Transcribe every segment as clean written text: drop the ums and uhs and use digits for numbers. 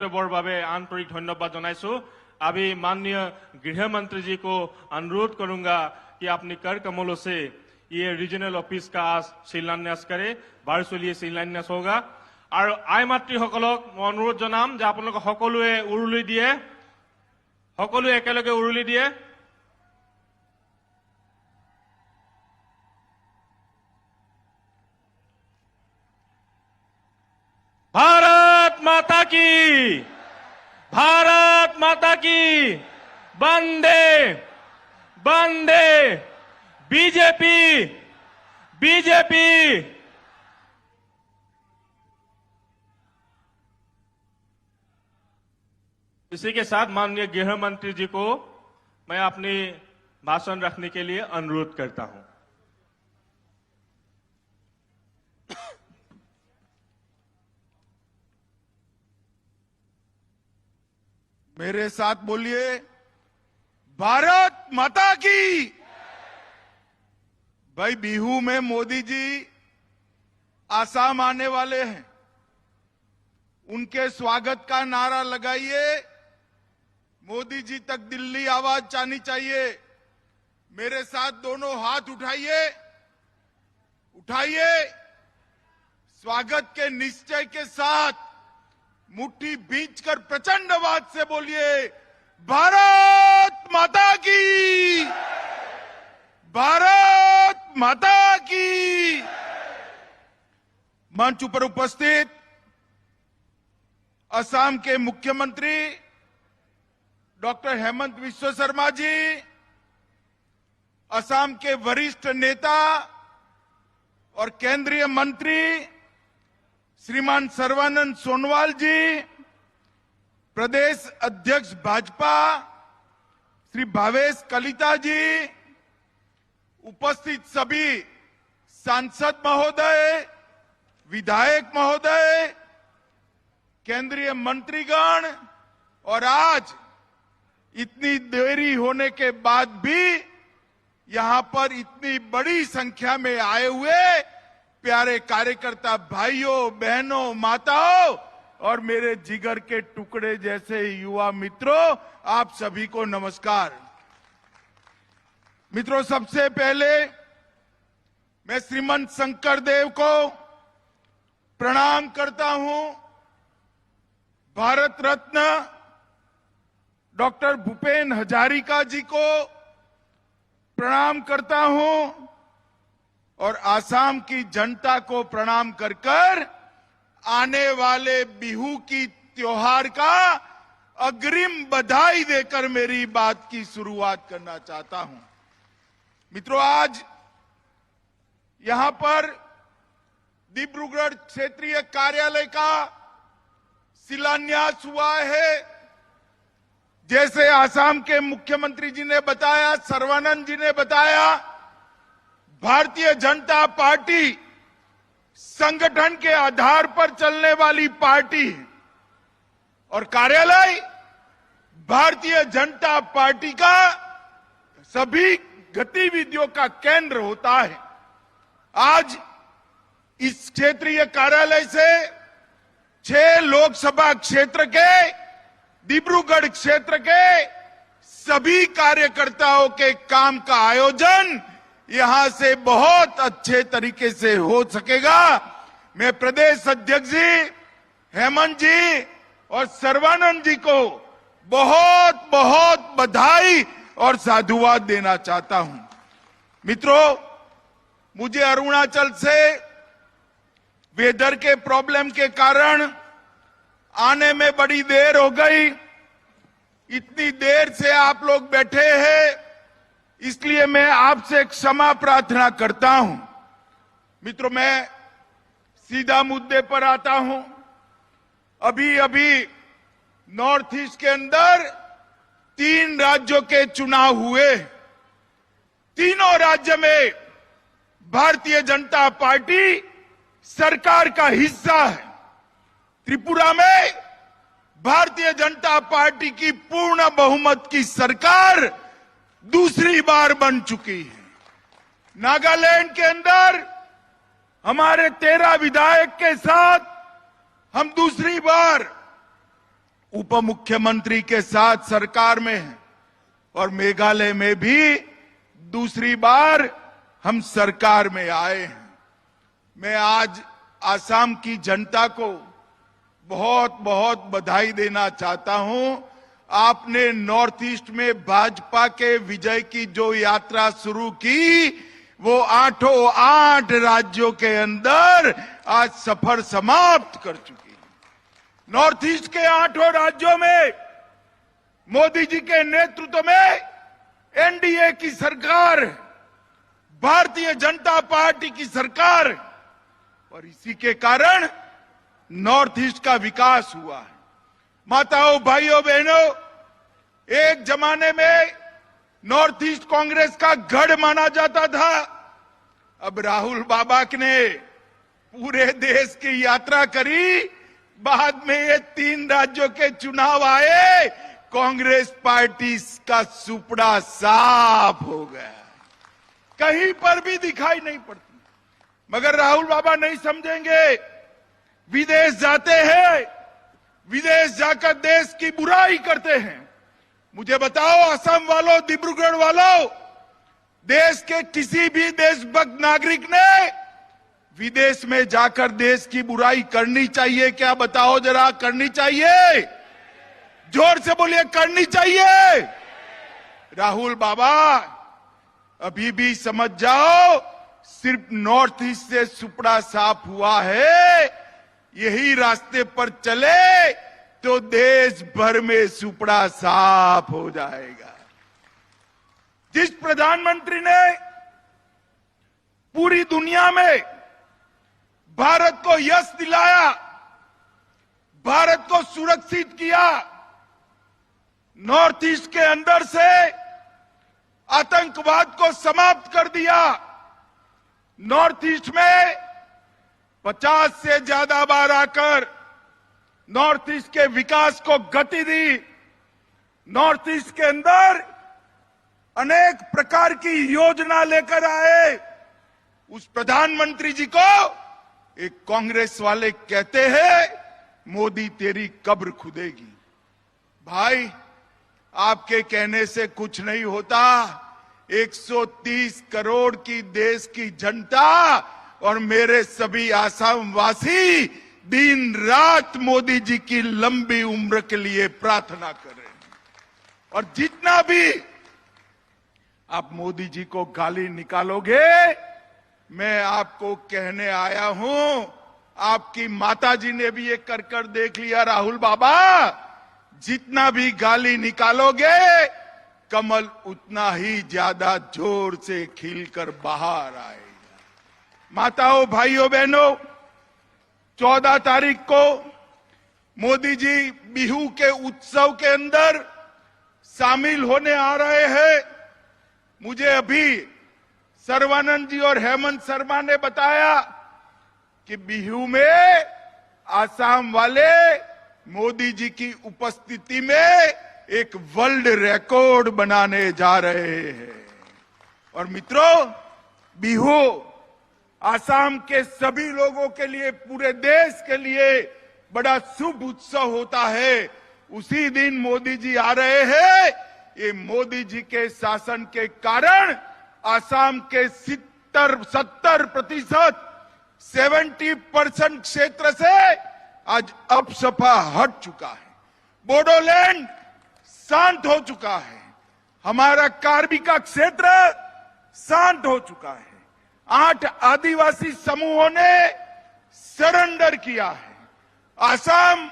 आंतरिक धन्यवाद जनाइछु। अभी माननीय गृह मंत्री जी को अनुरोध करूंगा कि अपनी कर कमलों से ये रीजनल ऑफिस का आज शिलान्यास करे। वर्चुअली शिलान्यास होगा और आय मातृ अनुरोध जनाम जे आपलोक सकलोए उरुली दिए, सकलोए एकेलगे उरुली दिए। भारत माता की, भारत माता की, वंदे वंदे, बीजेपी बीजेपी। इसी के साथ माननीय गृह मंत्री जी को मैं अपनी भाषण रखने के लिए अनुरोध करता हूं। मेरे साथ बोलिए, भारत माता की। भाई बिहू में मोदी जी आसाम आने वाले हैं, उनके स्वागत का नारा लगाइए। मोदी जी तक दिल्ली आवाज जानी चाहिए। मेरे साथ दोनों हाथ उठाइए, उठाइए। स्वागत के निश्चय के साथ मुट्ठी भींचकर प्रचंड आवाज से बोलिए, भारत माता की, भारत माता की। मंच पर उपस्थित असम के मुख्यमंत्री डॉक्टर हेमंत बिस्वा शर्मा जी, असम के वरिष्ठ नेता और केंद्रीय मंत्री श्रीमान सर्बानंद सोनोवाल जी, प्रदेश अध्यक्ष भाजपा श्री भावेश कलिता जी, उपस्थित सभी सांसद महोदय, विधायक महोदय, केंद्रीय मंत्रीगण और आज इतनी देरी होने के बाद भी यहां पर इतनी बड़ी संख्या में आए हुए प्यारे कार्यकर्ता भाइयों, बहनों, माताओं और मेरे जिगर के टुकड़े जैसे युवा मित्रों, आप सभी को नमस्कार। मित्रों, सबसे पहले मैं श्रीमंत शंकर देव को प्रणाम करता हूं। भारत रत्न डॉक्टर भूपेन हजारिका जी को प्रणाम करता हूं और आसाम की जनता को प्रणाम कर कर आने वाले बिहू की त्योहार का अग्रिम बधाई देकर मेरी बात की शुरुआत करना चाहता हूं। मित्रों, आज यहां पर डिब्रूगढ़ क्षेत्रीय कार्यालय का शिलान्यास हुआ है। जैसे आसाम के मुख्यमंत्री जी ने बताया, सर्बानंद जी ने बताया, भारतीय जनता पार्टी संगठन के आधार पर चलने वाली पार्टी है और कार्यालय भारतीय जनता पार्टी का सभी गतिविधियों का केंद्र होता है। आज इस क्षेत्रीय कार्यालय से 6 लोकसभा क्षेत्र के, डिब्रूगढ़ क्षेत्र के सभी कार्यकर्ताओं के काम का आयोजन यहां से बहुत अच्छे तरीके से हो सकेगा। मैं प्रदेश अध्यक्ष जी, हेमंत जी और सर्बानंद जी को बहुत बहुत बधाई और साधुवाद देना चाहता हूं। मित्रों, मुझे अरुणाचल से वेदर के प्रॉब्लम के कारण आने में बड़ी देर हो गई। इतनी देर से आप लोग बैठे हैं, इसलिए मैं आपसे क्षमा प्रार्थना करता हूं। मित्रों, मैं सीधा मुद्दे पर आता हूं। अभी अभी नॉर्थ ईस्ट के अंदर 3 राज्यों के चुनाव हुए। तीनों राज्य में भारतीय जनता पार्टी सरकार का हिस्सा है। त्रिपुरा में भारतीय जनता पार्टी की पूर्ण बहुमत की सरकार दूसरी बार बन चुकी है। नागालैंड के अंदर हमारे 13 विधायक के साथ हम दूसरी बार उप मुख्यमंत्री के साथ सरकार में हैं और मेघालय में भी दूसरी बार हम सरकार में आए हैं। मैं आज आसाम की जनता को बहुत बहुत बधाई देना चाहता हूं। आपने नॉर्थ ईस्ट में भाजपा के विजय की जो यात्रा शुरू की, वो 8 राज्यों के अंदर आज सफर समाप्त कर चुकी है। नॉर्थ ईस्ट के 8 राज्यों में मोदी जी के नेतृत्व में एनडीए की सरकार, भारतीय जनता पार्टी की सरकार, और इसी के कारण नॉर्थ ईस्ट का विकास हुआ है। माताओं, भाइयों, बहनों, एक जमाने में नॉर्थ ईस्ट कांग्रेस का गढ़ माना जाता था। अब राहुल बाबा ने पूरे देश की यात्रा करी, बाद में ये 3 राज्यों के चुनाव आए, कांग्रेस पार्टी का सुपड़ा साफ हो गया, कहीं पर भी दिखाई नहीं पड़ती। मगर राहुल बाबा नहीं समझेंगे। विदेश जाते हैं, विदेश जाकर देश की बुराई करते हैं। मुझे बताओ असम वालों, डिब्रूगढ़ वालों, देश के किसी भी देशभक्त नागरिक ने विदेश में जाकर देश की बुराई करनी चाहिए क्या? बताओ जरा, करनी चाहिए? जोर से बोलिए, करनी चाहिए? राहुल बाबा, अभी भी समझ जाओ, सिर्फ नॉर्थ ईस्ट से सुपड़ा साफ हुआ है। यही रास्ते पर चले तो देश भर में सुपड़ा साफ हो जाएगा। जिस प्रधानमंत्री ने पूरी दुनिया में भारत को यश दिलाया, भारत को सुरक्षित किया, नॉर्थ ईस्ट के अंदर से आतंकवाद को समाप्त कर दिया, नॉर्थ ईस्ट में 50 से ज्यादा बार आकर नॉर्थ ईस्ट के विकास को गति दी, नॉर्थ ईस्ट के अंदर अनेक प्रकार की योजना लेकर आए, उस प्रधानमंत्री जी को एक कांग्रेस वाले कहते हैं, मोदी तेरी कब्र खुदेगी। भाई, आपके कहने से कुछ नहीं होता। 130 करोड़ की देश की जनता और मेरे सभी आसाम वासी दिन रात मोदी जी की लंबी उम्र के लिए प्रार्थना कर रहे हैं। और जितना भी आप मोदी जी को गाली निकालोगे, मैं आपको कहने आया हूं, आपकी माता जी ने भी ये कर देख लिया। राहुल बाबा, जितना भी गाली निकालोगे, कमल उतना ही ज्यादा जोर से खिलकर बाहर आएगा। माताओं, भाइयों, बहनों, 14 तारीख को मोदी जी बिहू के उत्सव के अंदर शामिल होने आ रहे हैं। मुझे अभी सर्बानंद जी और हेमंत शर्मा ने बताया कि बिहू में आसाम वाले मोदी जी की उपस्थिति में एक वर्ल्ड रिकॉर्ड बनाने जा रहे हैं। और मित्रों, बिहू आसाम के सभी लोगों के लिए, पूरे देश के लिए बड़ा शुभ उत्सव होता है। उसी दिन मोदी जी आ रहे हैं। ये मोदी जी के शासन के कारण आसाम के 70% 70% क्षेत्र से आज अपसपा हट चुका है। बोडोलैंड शांत हो चुका है। हमारा कार्बी का क्षेत्र शांत हो चुका है। 8 आदिवासी समूहों ने सरेंडर किया है। आसाम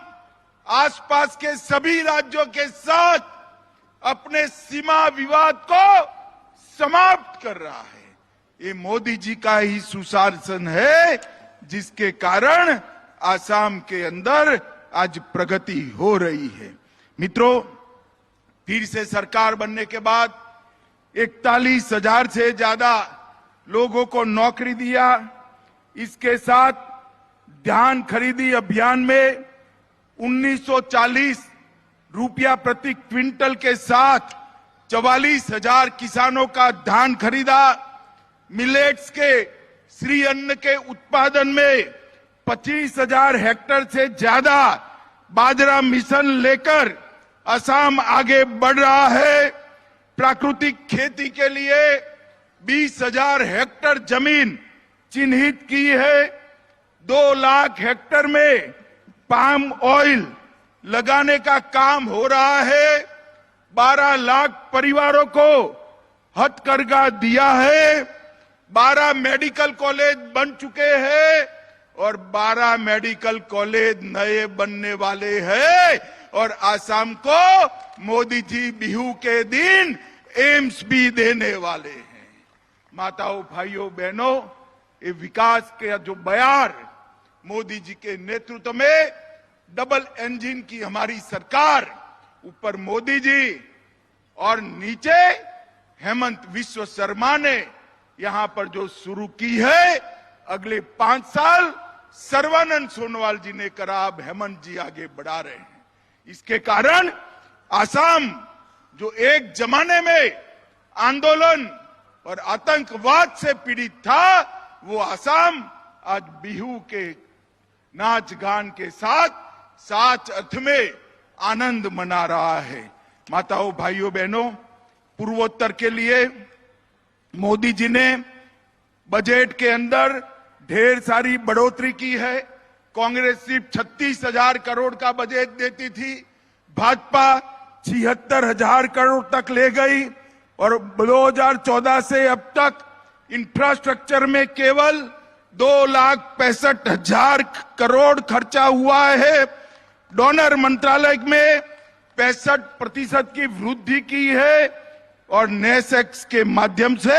आसपास के सभी राज्यों के साथ अपने सीमा विवाद को समाप्त कर रहा है। ये मोदी जी का ही सुशासन है, जिसके कारण आसाम के अंदर आज प्रगति हो रही है। मित्रों, फिर से सरकार बनने के बाद 41,000 से ज्यादा लोगों को नौकरी दिया। इसके साथ धान खरीदी अभियान में 1940 रुपया प्रति क्विंटल के साथ 44,000 किसानों का धान खरीदा। मिलेट्स के श्री अन्न के उत्पादन में 25,000 हेक्टेयर से ज्यादा बाजरा मिशन लेकर असम आगे बढ़ रहा है। प्राकृतिक खेती के लिए 20,000 हेक्टेयर जमीन चिन्हित की है। 2 लाख हेक्टेयर में पाम ऑयल लगाने का काम हो रहा है। 12 लाख परिवारों को हथकरघा दिया है। 12 मेडिकल कॉलेज बन चुके हैं और 12 मेडिकल कॉलेज नए बनने वाले हैं। और आसाम को मोदी जी बिहू के दिन एम्स भी देने वाले हैं। माताओं, भाइयों, बहनों, ये विकास के जो बयार मोदी जी के नेतृत्व में डबल इंजन की हमारी सरकार, ऊपर मोदी जी और नीचे हेमंत विश्व शर्मा ने यहां पर जो शुरू की है, अगले 5 साल सर्बानंद सोनोवाल जी ने करा, अब हेमंत जी आगे बढ़ा रहे हैं। इसके कारण आसाम जो एक जमाने में आंदोलन और आतंकवाद से पीड़ित था, वो आसाम आज बिहू के नाच गान के साथ साच अर्थ में आनंद मना रहा है। माताओं, भाइयों, बहनों, पूर्वोत्तर के लिए मोदी जी ने बजट के अंदर ढेर सारी बढ़ोतरी की है। कांग्रेस सिर्फ 36,000 करोड़ का बजट देती थी, भाजपा 76,000 करोड़ तक ले गई और 2014 से अब तक इंफ्रास्ट्रक्चर में केवल 2,65,000 करोड़ खर्चा हुआ है। डोनर मंत्रालय में 65% की वृद्धि की है और नेसेक्स के माध्यम से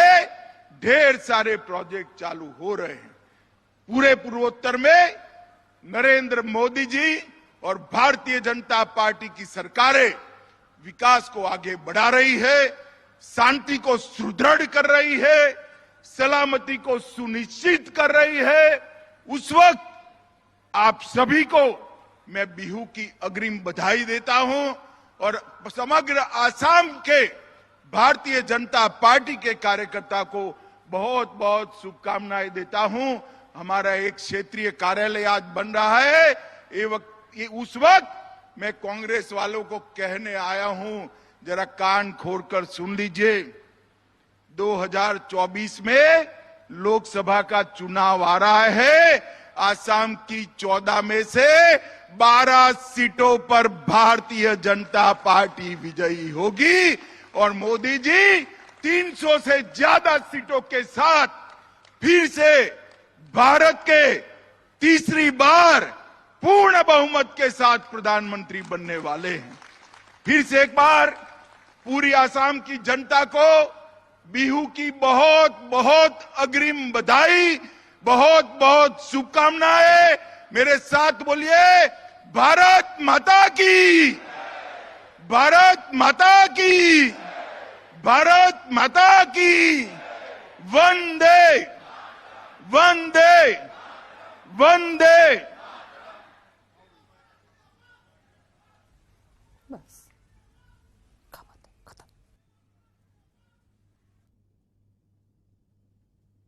ढेर सारे प्रोजेक्ट चालू हो रहे हैं। पूरे पूर्वोत्तर में नरेंद्र मोदी जी और भारतीय जनता पार्टी की सरकारें विकास को आगे बढ़ा रही है, शांति को सुदृढ़ कर रही है, सलामती को सुनिश्चित कर रही है। उस वक्त आप सभी को मैं बिहू की अग्रिम बधाई देता हूं और समग्र आसाम के भारतीय जनता पार्टी के कार्यकर्ता को बहुत बहुत शुभकामनाएं देता हूं। हमारा एक क्षेत्रीय कार्यालय आज बन रहा है। उस वक्त मैं कांग्रेस वालों को कहने आया हूं, जरा कान खोलकर सुन लीजिए। 2024 में लोकसभा का चुनाव आ रहा है। आसाम की 14 में से 12 सीटों पर भारतीय जनता पार्टी विजयी होगी और मोदी जी 300 से ज्यादा सीटों के साथ फिर से भारत के तीसरी बार पूर्ण बहुमत के साथ प्रधानमंत्री बनने वाले हैं। फिर से एक बार पूरी आसाम की जनता को बिहू की बहुत बहुत अग्रिम बधाई, बहुत बहुत शुभकामनाएं। मेरे साथ बोलिए, भारत माता की, भारत माता की, भारत माता की। वंदे वंदे वंदे। बस।